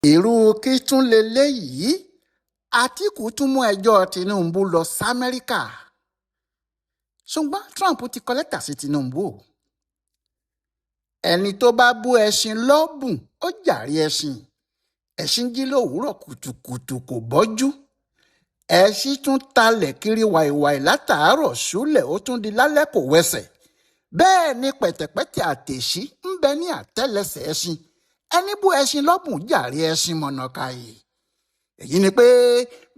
irú kí tún leléyìí Atiku tún mú ẹjọ́ Tinubu lọ s'Amẹ́ríkà ṣùgbọ́n Trump ti kọ lẹ́tà sí Tinubu o. Ẹni tó bá bú ẹṣin lọ́bùn ó jàre ẹṣin jí lówùúrọ̀ kùtùkùtù kò bọ́jú ẹṣin tún talẹ̀ kiri wàìwàì látàárọ̀ ṣúlẹ̀ ó tún di lálẹ́ kò wẹsẹ̀ bẹ́ẹ̀ ni pẹ̀tẹ̀pẹ̀tẹ̀ àtẹ̀ṣí ń bẹ ní àtẹ́lẹsẹ̀ ẹṣin ẹni bú ẹṣin lọ́bùn jàre ẹṣin mọ̀nàkàyè. Èyí ni pé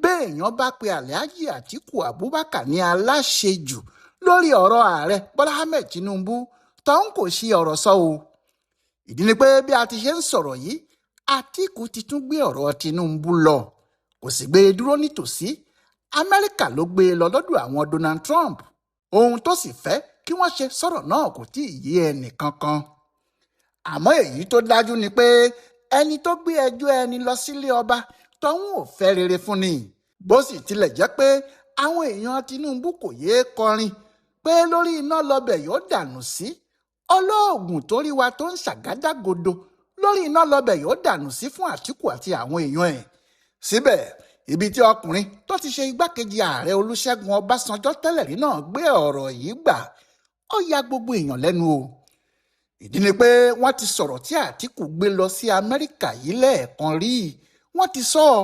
béèyàn bá pe Alhaji Atiku Abubakar ní aláṣejù lórí ọ̀rọ̀ ààrẹ Bọ́lá Ahmed Tinubu tóun kò sí ọ̀rọ̀ sọ o. Ìdí ni pé bí a ti ṣe ń sọ̀rọ̀ yìí Atiku ti tún gbé ọ̀rọ̀ Tinubu lọ kò sì gbé e dúró nítòsí Amẹ́ríkà ló gbé e lọ lọ́dọ̀ àwọn Donald Trump. Ohun tó sì fẹ́ kí wọ́n ṣe sọ̀rọ̀ náà kò tí ì yé ẹnì kankan. Àmọ́ èyí tó dájú ni pé ẹni tó gbé ẹjọ́ ẹni lọ sílé ọba tóun ò fẹ́ rere fún ni. Bó sì tilẹ̀ jẹ́ pé àwọn èèyàn Tinubu kò yéé kọrin pé lórí iná lọbẹ̀ yóò dànù sí olóògùn tó rí wa tó ń ṣàgádágodo lórí iná lọbẹ̀ yóò dànù sí fún Atiku àti àwọn èèyàn ẹ̀. Síbẹ̀ ibi tí ọkùnrin tó ti ṣe igbákejì ààrẹ Olúṣẹ́gun Ọbásanjọ́ tẹ́lẹ̀ rí náà gbé ọ̀rọ̀ yìí gbà ó ya gbogbo èèyàn lẹ́nu o. Ìdí ni pé wọ́n ti sọ̀rọ̀ tí Atiku gbé lọ sí Amẹ́ríkà yìí lẹ́ẹ̀kan rí wọ́n ti sọ ọ́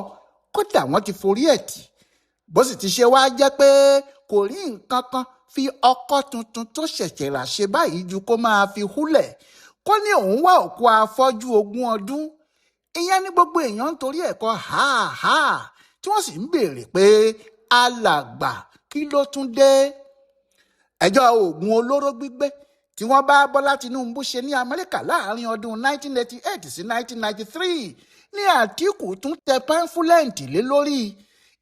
kódà wọ́n ti forí ẹ̀ tì. Bó sì ti ṣe wá jẹ́ pé kò rí nǹkan kan fi ọkọ̀ tuntun tó ṣẹ̀ṣẹ̀ rà ṣe báyìí ju kó máa fi húlẹ̀ kó ní òun wá òkú afọ́jú 20 ọdún. Ìyẹn ní gbogbo èèyàn ń torí ẹ̀kọ́ háàhá tí wọ́n sì ń béèrè pé alàgbà kí ló tún dé. Ẹjọ́ oògùn olóró gbígbé tí wọ́n bá Bọ́lá Tinubu ṣe ní Amẹ́ríkà láàrin ọdún 1988 sí 1993 ní Atiku tún tẹ pamfúlẹ́ǹtì lé lórí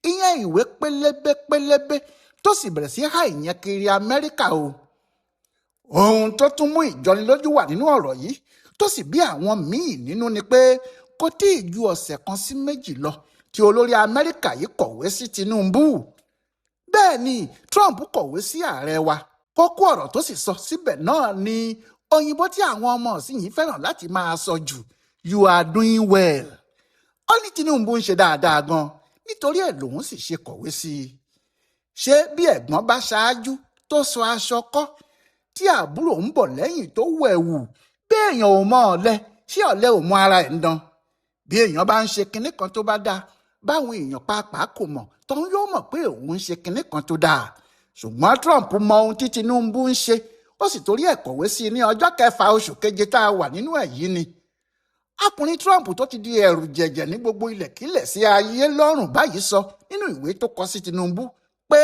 ìyẹn ìwé pélébé tó sì bẹ̀rẹ̀ sí há ìyẹn kiri Amẹ́ríkà o. Ohun tó tún mú ìjọnilójú wà nínú ọ̀rọ̀ yìí tó sì bí àwọn míì nínú ni pé kò tí ì ju ọ̀sẹ̀ kan sí méjì lọ tí olórí Amẹ́ríkà yìí kọ̀wé sí Tinubu. Bẹ́ẹ̀ ni Trump kọ̀wé sí ààrẹ wa kókó ọ̀rọ̀ tó sì sọ síbẹ̀ náà ni òyìnbó tí àwọn ọmọ ọ̀sìn yìí fẹ́ràn láti máa sọ jù you are doing well. Ó ní Tinubu ń ṣe dáadáa gan nítorí ẹ̀ lòun sì ṣe kọ̀wé sí i. Ṣé bí ẹ̀gbọ́n bá ṣáájú tó sọ aṣọ kọ́ tí àbúrò ń bọ̀ lẹ́yìn tó wẹ̀wù bí èèyàn ò mọ ọ̀lẹ ṣé ọ̀lẹ ò mọ ara ẹ̀ ń dán. Bí èèyàn bá ń ṣe kinní kan tó bá dáa báwọn èèyàn pàápàá kò mọ̀ tóun yóò mọ̀ pé òun ń ṣe kinní kan tó dáa. Ṣùgbọ́n Trump mọ ohun tí Tinubu ń ṣe ó sì torí ẹ̀ kọ̀wé sí i ní ọjọ́ 6 oṣù keje tá a wà nínú ẹ̀ yìí ni. Ọkùnrin Trump tó ti di ẹ̀rù jẹ̀jẹ̀ ní gbogbo ilẹ̀kílẹ̀ sí ayé lọ́rùn báyìí sọ nínú ìwé tó kọ sí Tinubu pé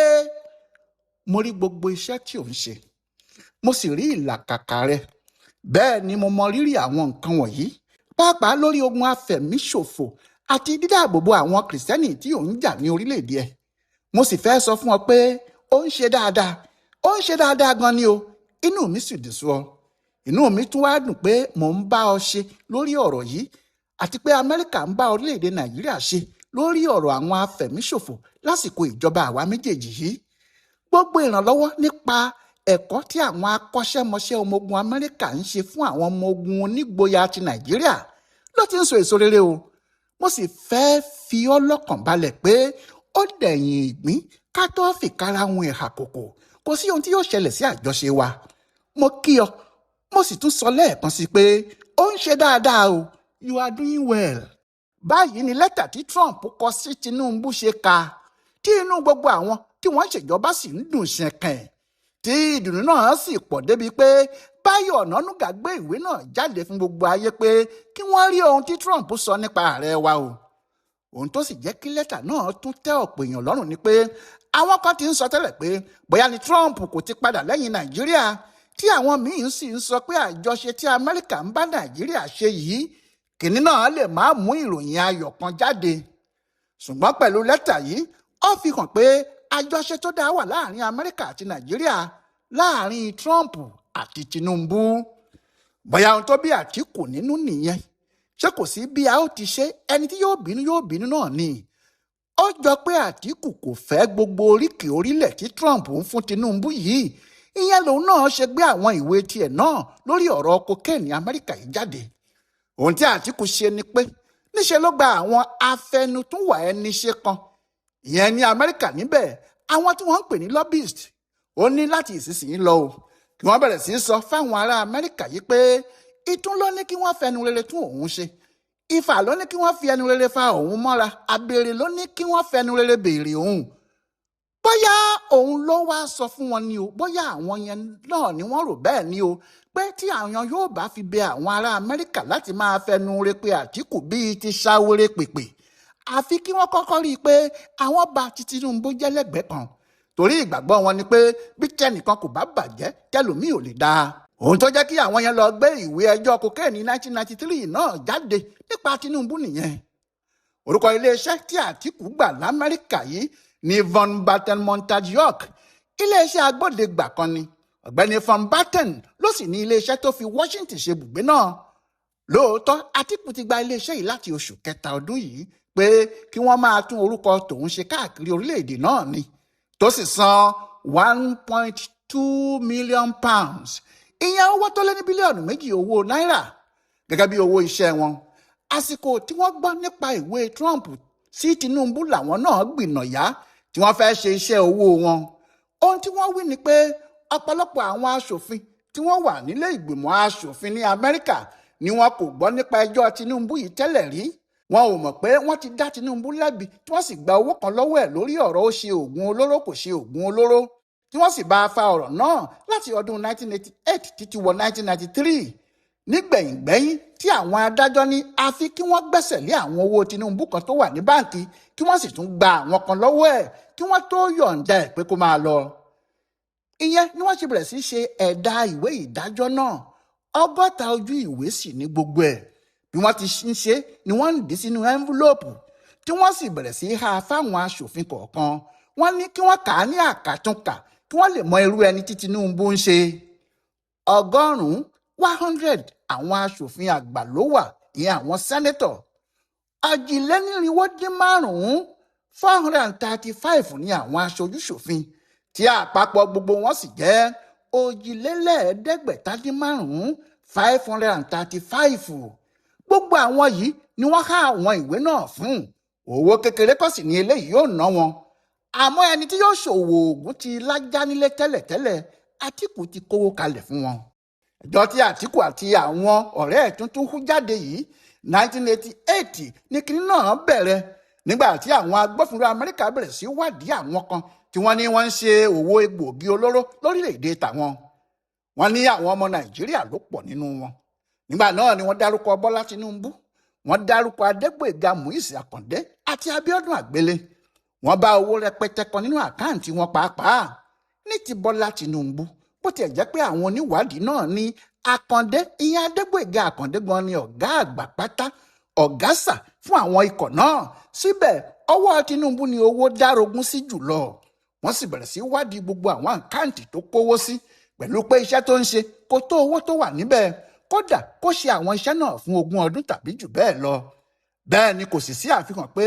mo rí gbogbo iṣẹ́ tí ò ń ṣe mo sì rí ìlàkàkà rẹ bẹ́ẹ̀ ni mo mọ rírì àwọn nǹkan wọ̀nyí pàápàá lórí ogun afẹ̀míṣòfò àti dídáàbòbò àwọn kìrìsìtẹ́nì tí ò ń jà ní orílẹ̀-èdè ẹ̀. Mo sì fẹ́ sọ fún ọ pé ó ń ṣe dáadáa gan ni o inú mi sì dùn sí ọ. Inú mi tún wá dùn pé mò ń bá ọ ṣe lórí ọ̀rọ̀ yìí àti pé Amẹ́ríkà ń bá orílẹ̀-èdè Nàìjíríà ṣe lórí ọ̀rọ̀ àwọn afẹ̀míṣòfò lásìkò ìjọba àwa méjèèjì yìí. Gbogbo ìrànlọ́wọ́ nípa ẹ̀kọ́ tí àwọn akọ́ṣẹ́mọṣẹ́ ọmọ ogun Amẹ́ríkà ń ṣe fún àwọn ọmọ ogun onígboyà ti Nàìjíríà ló ti ń so èso rere o. Mo sì fẹ́ fi ọ́ lọ́kàn balẹ̀ pé ó dẹ̀yìn ìgbín ká tó fìkara hun ìhà kòkò kò sí ohun tí yóò ṣẹlẹ̀ sí àjọṣe wa. Mo kí ọ mo sì tún sọ lẹ́ẹ̀kan sí pé ó ń ṣe dáadáa o you are doing well. Báyìí ni lẹ́tà tí Trump kọ sí Tinubu ṣe kà tí inú gbogbo àwọn tí wọ́n ṣèjọba sì ń dùn ṣẹ̀kẹ̀ tí ìdùnnú náà sì pọ̀ débi pé Báyọ̀ Ọ̀nànúgà gbé ìwé náà jáde fún gbogbo ayé pé kí wọ́n rí ohun tí Trump sọ nípa ààrẹ wa o. Ohun tó sì jẹ́ kí lẹ́tà náà tún tẹ́ ọ̀pọ̀ èèyàn lọ́rùn ni pé àwọn kan ti ń sọ tẹ́lẹ̀ pé bóyá ni Trump kò ti padà lẹ́yìn Nàìjíríà tí àwọn míín sì ń sọ pé àjọṣe tí Amẹ́ríkà ń bá Nàìjíríà ṣe yìí kìnní náà lè má mú ìròyìn ayọ̀ kan jáde. Ṣùgbọ́n pẹ̀lú lẹ́tà yìí ó fi hàn pé àjọṣe tó dáa wà láàrin Amẹ́ríkà àti Nàìjíríà láàrin Trump àti Tinubu. Bóyá ohun tó bí Atiku nínú nìyẹn ṣé kò sí bí a ó ti ṣe ẹni tí yóò bínú náà ni. Ó jọ pé Atiku kò fẹ́ gbogbo oríkì orílẹ̀ tí Trump ń fún Tinubu yìí ìyẹn lòun náà ṣe gbé àwọn ìwé tiẹ̀ náà lórí ọ̀rọ̀ kokéènì Amẹ́ríkà yìí jáde. Ohun tí Atiku ṣe ni pé níṣẹ́ ló gba àwọn afẹnutúnwà ẹni ṣe kan ìyẹn ní Amẹ́ríkà níbẹ̀ àwọn tí wọ́n ń pè ní lobbyist ó ní láti ìsinsìnyí lọ o kí wọ́n bẹ̀rẹ̀ sí í sọ fáwọn ará Amẹ́ríkà yìí pé ìtún ló ní kí wọ́n fẹnu rere tún òun ṣe ìfà ló ní kí wọ́n fi ẹnu rere fa òun mọ́ra àbèrè ló ní kí wọ́n fẹnu rere béèrè òun bóyá òun ló wá sọ fún wọn ni o bóyá àwọn yẹn náà ni wọ́n rò bẹ́ẹ̀ ni o pé tí àwọn yóò bá fi bẹ àwọn ará Amẹ́ríkà láti máa fẹnu re pé Àtíkù bíi ti ṣàwérè pèpè àfi kí wọ́n kọ́kọ́ rí i pé àwọn bá ti Tinubu jẹ́ lẹ́gbẹ̀ẹ́ kan torí ìgbàgbọ́ wọn ni pé bí tẹnìkan kò bá bàjẹ́ tẹlòmíì ò lè dáa ohun tó jẹ́ kí àwọn yẹn lọ gbé ìwé ẹjọ́ kokéènì 1993 náà jáde nípa Tinubu nìyẹn orúkọ iléeṣẹ́ tí Àtíkù gbà l'Amẹ́ríkà yìí ní Von Batten Montage York iléeṣẹ́ agbódegbà kan ni ọ̀gbẹ́ni Von Batten ló sì ní iléeṣẹ́ tó fi Washington ṣe bùgbé náà lóòótọ́ Àtíkù ti gba iléeṣẹ́ yìí láti oṣù kẹta ọdún yìí pé kí wọ́n máa tún orúkọ tòun ṣe káàkiri orílẹ̀-èdè náà ni tó sì san £1.2 million ìyẹn owó tó lé ní bílíọ̀nù 2 owó náírà gẹ́gẹ́ bí owó iṣẹ́ wọn àsìkò tí wọ́n gbọ́ nípa ìwé Trump sí Tinubu làwọn náà gbìnàyà tí wọ́n fẹ́ ṣe iṣẹ́ owó wọn ohun tí wọ́n wí ni pé ọ̀pọ̀lọpọ̀ àwọn aṣòfin tí wọ́n wà nílé ìgbìmọ̀ aṣòfin ní Amẹ́ríkà ni wọn kò gbọ́ nípa ẹjọ́ Tinubu yìí tẹ́lẹ̀ rí wọn ò mọ̀ pé wọ́n ti dá Tinubu lẹ́bi tí wọ́n sì gba owó kan lọ́wọ́ ẹ̀ lórí ọ̀rọ̀ ó ṣe oògùn olóró kò ṣe oògùn olóró tí wọ́n sì bá a fa ọ̀rọ̀ náà láti ọdún 1988 títí wọ 1993 nígbẹ̀yìngbẹ́yìn tí àwọn adájọ́ ní àfi kí wọ́n gbẹ́sẹ̀ lé àwọn owó Tinubu kan tó wà ní báǹkì kí wọ́n sì tún gba àwọn kan lọ́wọ́ ẹ̀ kí wọ́n tó yọ̀ǹda ẹ̀ pé kó máa lọ. ìyẹn ni wọ́n ṣe bẹ̀rẹ̀ sí ṣe ẹ̀dà ìwé ìdájọ́ náà 60 ojú ìwé sì ní gbogbo ẹ̀ bí wọ́n ti ń ṣe ni wọ́n ń dì sínú ẹ́ńfúlọ́ọ̀pù tí wọ́n sì bẹ̀rẹ̀ sí há fáwọn aṣòfin kọ̀ọ̀kan wọ́n ní kí wọ́n kà á ní àkàtúnkà kí wọ́n lè mọ irú ẹni tí Tinubu ń ṣe 100 àwọn aṣòfin àgbà ló wà ìyẹn àwọn sẹ́nẹ́tọ̀ 435 ní àwọn aṣojúṣòfin tí àpapọ̀ gbogbo wọn sì jẹ́ 535 gbogbo àwọn yìí ni wọ́n há àwọn ìwé náà fún owó kékeré kọ́ sì ní eléyìí yóò ná wọn àmọ́ ẹni tí yóò ṣòwò oògùn ti lájá nílé tẹ́lẹ̀tẹ́lẹ̀ Àtíkù ti kówó kalẹ̀ fún wọn ẹjọ́ tí Àtíkù àti àwọn ọ̀rẹ́ ẹ̀ tuntun hú jáde yìí 1988 ní kinní náà bẹ̀rẹ̀ nígbà tí àwọn agbófinró Amẹ́ríkà bẹ̀rẹ̀ sí wádìí àwọn kan tí wọ́n ní wọ́n ń ṣe òwò egbòogi olóró lórílẹ̀‐èdè tàwọn wọ́n ní àwọn ọmọ Nàìjíríà ló pọ̀ nínú wọn nígbà náà ni wọ́n dárúkọ Bọ́lá Tinubu wọ́n dárúkọ Adégbóyèga Múyìísì Àkàndé àti Abíọ́dún Àgbélé wọ́n bá owó rẹpẹtẹ kan nínú àkáǹtì wọn pàápàá ní ti Bọ́lá Tinubu bó tiẹ̀ jẹ́ pé àwọn oníwádìí náà ní Àkàndé ìyẹn Adégbóyèga Àkàndé gan ni ọ̀gá àgbà pátá ọ̀gásà fún àwọn ikọ̀ náà síbẹ̀ ọwọ́ Tinubu ni owó dárogún sí jùlọ wọ́n sì bẹ̀rẹ̀ sí wádìí gbogbo àwọn àkáǹtì tó kówó sí pẹ̀lú pé iṣẹ́ tó ń ṣe kò tó owó tó wà níbẹ̀ kódà kó ṣe àwọn iṣẹ́ náà fún 20 ọdún tàbí jù bẹ́ẹ̀ lọ bẹ́ẹ̀ ni kò sì sí àfihàn pé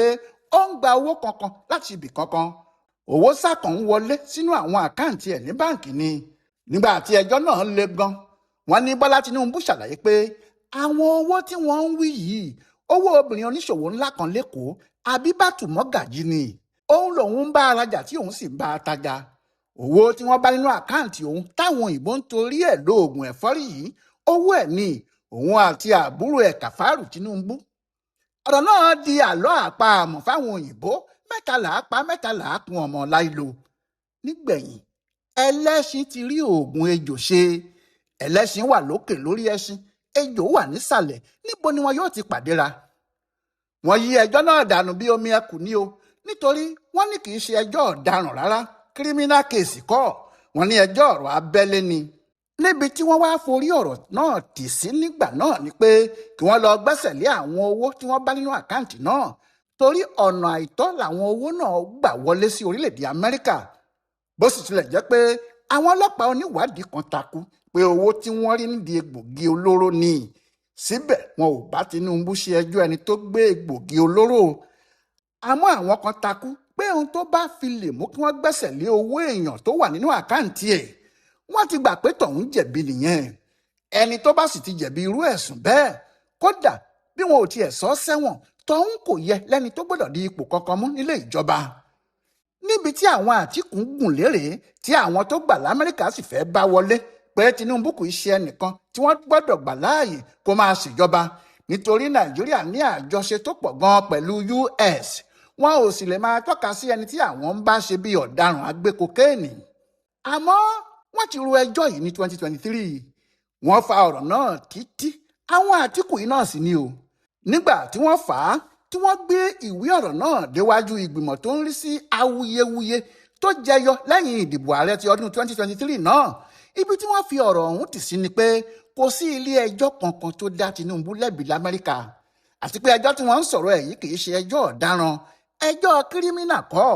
ó ń gba owó kankan láti ibì kankan owó sàkàn ń wọlé sínú àwọn àkáǹtì ẹ̀ ní báǹkì ni nígbà tí ẹjọ́ náà le gan wọ́n ní Bọ́lá Tinubu ṣàlàyé pé àwọn owó tí wọ́n ń wí yìí owó obìnrin oníṣòwò ńlá kan lẹ́kọ̀ọ́ Abíbátù Mọ́gàjí ni òun lòun ń bá arajà tí òun sì ń bá atajà owó tí wọ́n bá nínú àkáǹtì òun táwọn òyìnbó ń torí ẹ̀ lo oògùn ẹ̀fọ́rí yìí owó ẹ̀ ní òun àti àbúrò ẹ̀ Kàfárù Tinubu ọ̀rọ̀ náà di àlọ́ àpamọ̀ fáwọn òyìnbó mẹ́ta làá pa mẹ́ta làá kun ọmọ láìlo nígbẹ̀yìn ẹlẹ́ṣin ti rí oògùn ejò ṣe ẹlẹ́ṣin wà lókè lórí ẹṣin ejò wà nísàlẹ̀ níbo ni wọn yóò ti pàdéra wọ́n yí ẹjọ́ náà dànù bí omi ẹkùn ní o nítorí wọ́n ní kì í ṣe ẹjọ́ ọ̀daràn rárá kírímínà kéèsì kọ́ wọ́n ní ẹjọ́ ọ̀rọ̀ abẹ́lé ni níbi tí wọ́n wá forí ọ̀rọ̀ náà tì sí nígbà náà ni pé kí wọ́n lọ gbẹ́sẹ̀ lé àwọn owó tí wọ́n bá nínú àkáǹtì náà torí ọ̀nà àìtọ́ làwọn owó náà gbà wọlé sí orílẹ̀-èdè Amẹ́ríkà bó sì tilẹ̀ jẹ́ pé àwọn ọlọ́pàá oníwádìí kan takú pé owó tí wọ́n rí nídìí egbògi olóró ni síbẹ̀ wọn ò bá Tinubu ṣe ẹjọ́ ẹni tó gbé egbògi olóró àmọ́ àwọn kan takú pé ohun tó bá fi lè mú kí wọ́n gbẹ́sẹ̀ lé owó èèyàn tó wà nínú àkáǹtì ẹ̀ wọ́n ti gbà pé tọ̀hún jẹ̀bi nìyẹn ẹni tó bá sì ti jẹ̀bi irú ẹ̀sùn bẹ́ẹ̀ kódà bí wọn ò tiẹ̀ sọ sẹ́wọ̀n tọ́hún kò yẹ lẹ́ni tó gbọ́dọ̀ di ipò kankan mú nílé ìjọba. Níbi tí àwọn Àtíkù ń gùn lérè tí àwọn tó gbà l'Amẹ́ríkà sì fẹ́ bá wọlé pé Tinubu kò ṣe ẹnìkan tí wọ́n gbọ́dọ̀ gbà láàyè kó máa ṣèjọba nítorí Nàìjíríà ní àjọṣe tó pọ̀ gan pẹ̀lú US. Wọn ò sì lè máa tọ́ka sí ẹni tí àwọn ń bá ṣe bí ọ̀daràn agbékokéènì. Àmọ́ wọ́n ti ro ẹjọ́ yìí ní 2023. Wọ́n fa ọ̀rọ̀ náà títí àwọn Àtíkù yìí náà sì ni o. Nígbà tí wọ́n fà á tí wọ́n gbé ìwé ọ̀rọ̀ náà déwájú ìgbìmọ̀ tó ń rí sí awuyewuye tó jẹyọ lẹ́yìn ìdìbò ààrẹ ti ọdún 2023 náà, ibi tí wọ́n fi ọ̀rọ̀ ọ̀hún tì sí ni pé kò sí ilé ẹjọ́ kankan tó dá Tinubu lẹ́bi l'Amẹ́ríkà, àti pé ẹjọ́ tí wọ́n ń sọ̀rọ̀ ẹ̀ yìí kì í ṣe ẹjọ́ ọ̀daràn, ẹjọ́ kírímínà kọ́,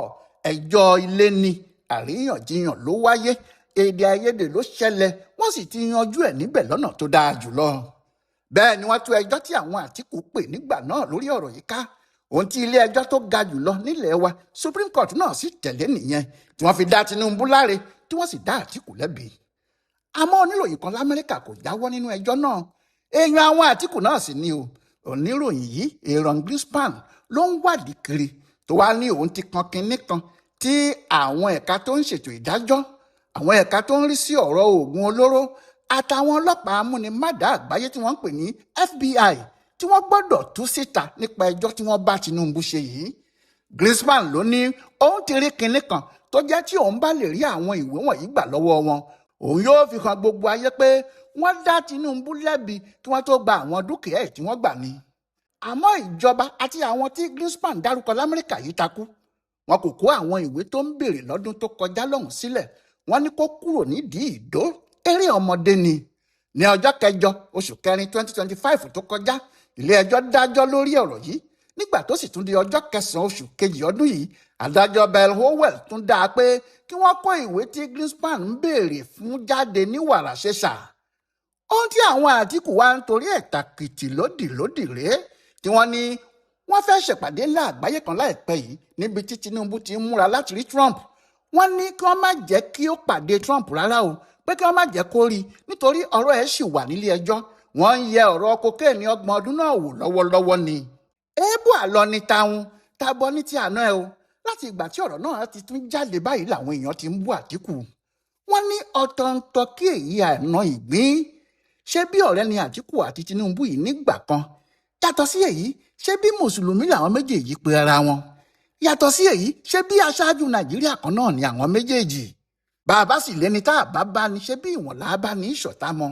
ẹjọ́ ilé ni. Àríyànjiyàn ló wáyé, èdè àìyedè ló ṣẹlẹ̀, wọ́n sì ti yanjú ẹ̀ níbẹ̀ lọ́nà tó dáa jùlọ. Bẹ́ẹ̀ ni wọ́n tú ẹjọ́ tí àwọn Àtíkù pè nígbà náà lórí ọ̀rọ̀ yìí ká. Ohun tí ilé ẹjọ́ tó ga jùlọ nílẹ̀ wa Supreme Court náà sì tẹ̀lé nìyẹn, tí wọ́n fi dá Tinubu láre tí wọ́n sì dá Àtíkù lẹ́bi. Àmọ́ oníròyìn kan l'Amẹ́ríkà kò jáwọ́ nínú ẹjọ́ náà. Èèyàn àwọn Àtíkù náà sì ni o. Oníròyìn yìí Aaron Greenspan ló ń wádìí kiri tó wá ní òun ti kan kinní kan tí àwọn ẹ̀ka tó ń ṣètò ìdájọ́, àwọn ẹ̀ka tó ń rí sí ọ̀rọ̀ oògùn olóró àtàwọn ọlọ́pàá amúnimádà àgbáyé tí wọ́n ń pè ní FBI tí wọ́n gbọ́dọ̀ tú síta nípa ẹjọ́ tí wọ́n bá Tinubu ṣe yìí. Greenspan ló ní òun ti rí kinní kan tó jẹ́ tí òun bá lè rí àwọn ìwé wọ̀nyí gbà lọ́wọ́ wọn, òun yóò fi hàn gbogbo ayé pé wọ́n dá Tinubu lẹ́bi kí wọ́n tó gba àwọn dúkìá ẹ̀ tí wọ́n gbà ni. Àmọ́ ìjọba àti àwọn tí Greenspan dárúkọ l'Amẹ́ríkà yìí takú. Wọn kò kó àwọn ìwé tó ń béèrè lọ́dún tó kọjá lọ́hùn sílẹ̀. Wọ́n ní kó kúrò nídìí ìdó, eré ọmọdé ni. Ní ọjọ́ 8 oṣù kẹrin 2025 tó kọjá, ilé ẹjọ́ dájọ́ lórí ọ̀rọ̀ yìí. Nígbà tó sì tún di ọjọ́ 9 oṣù kejì ọdún yìí, adájọ́ Bell Howell tún dá a pé kí wọ́n kó ìwé tí Greenspan ń béèrè fún jáde ní wàrà ṣẹṣà. Ohun tí àwọn Àtíkù wá ń torí ẹ̀ tàkìtì lódì rèé tí wọ́n ní wọ́n fẹ́ ṣèpàdé ńlá àgbáyé kan láìpẹ́ yìí níbi tí Tinubu ti ń múra láti rí Trump. Wọ́n ní kí wọ́n má jẹ́ kí ó pàdé Trump rárá o, pé kí wọ́n má jẹ́ kó rí nítorí ọ̀rọ̀ ẹ̀ ṣì wà nílé ẹjọ́. Wọ́n ń yẹ ọ̀rọ̀ kokéènì 30 ọdún náà wò lọ́wọ́lọ́wọ́ ni. Èébú àlọ́ ni táwọn tábọ́ ní ti àná ẹ o. Láti ìgbà tí ọ̀rọ̀ náà ti tún jáde báyìí làwọn èèyàn ti ń bú Àtíkù. Wọ́n ní ọ̀tọ̀ọ̀tọ̀ kí èyí àná ìgbín. Ṣé bí ọ̀rẹ́ ni Àtíkù àti Tinubu yìí nígbà kan? Yàtọ̀ sí èyí, ṣé bí mùsùlùmí làwọn méjèèjì pe ara wọn? Yàtọ̀ sí èyí, ṣé bí aṣáájú Nàìjíríà kan náà ni àwọn méjèèjì? Bàbá sì lẹ́ni tá àbá bá ní ṣe bí ìwọ̀n làbá ní ìṣọ̀tá mọ́.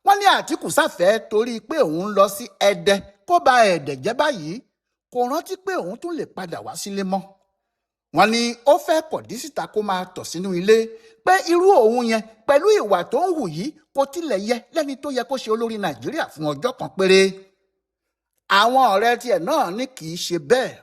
Wọ́n ní Àtíkù sáfẹ́ torí pé òun lọ sí Ẹdẹ kó ba Ẹdẹ jẹ́ báyìí, kò rántí pé òun tún lè padà wá sílé mọ́. Wọ́n ní ó fẹ́ kọ̀dí síta kó máa tọ̀ sínú ilé, pé irú òun yẹn pẹ̀lú ìwà tó ń hù yìí kò tilẹ̀ yẹ lẹ́ni tó yẹ kó ṣe olórí Nàìjíríà fún ọjọ́ kan péré. Àwọn ọ̀rẹ́ tiẹ̀ náà ní kì í ṣe bẹ́ẹ̀.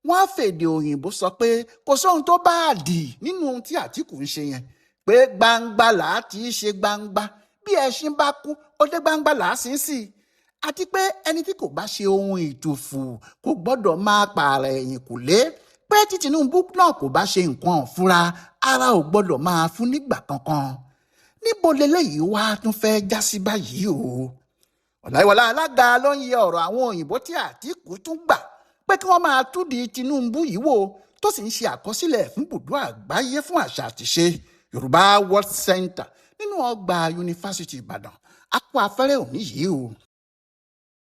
Wọ́n á fèdè òyìnbó sọ pé kò sóhun tó bá dì nínú ohun tí Àtíkù ń ṣe yẹn, pé gbangba là á ti ṣe gbangba, bí ẹṣin bá kú ó dé gbangba là á sin sí i. Àti pé ẹni tí kò bá ṣe ohun ìtùfù kò gbọ́dọ̀ máa pààrà ẹ̀yìn kùlé, pé tí Tinubu náà kò bá ṣe nǹkan ọ̀fúnra ara ò gbọ́dọ̀ máa fún nígbà kankan. Níbo leléyìí wá tún fẹ́ já sí báyìí o? Ọláyíwọlá Alága ló ń yẹ ọ̀rọ̀ àwọn òyìnbó tí Àtíkù tún gbà pé kí wọ́n máa túdi Tinubu yìí wò, tó sì ń ṣe àkọsílẹ̀ fún bùdó àgbáyé fún àṣà àtìṣe Yorùbá World Center nínú ọgbà Yunifásítì Ìbàdàn. Àpò afẹ́rẹ́ òní yìí o.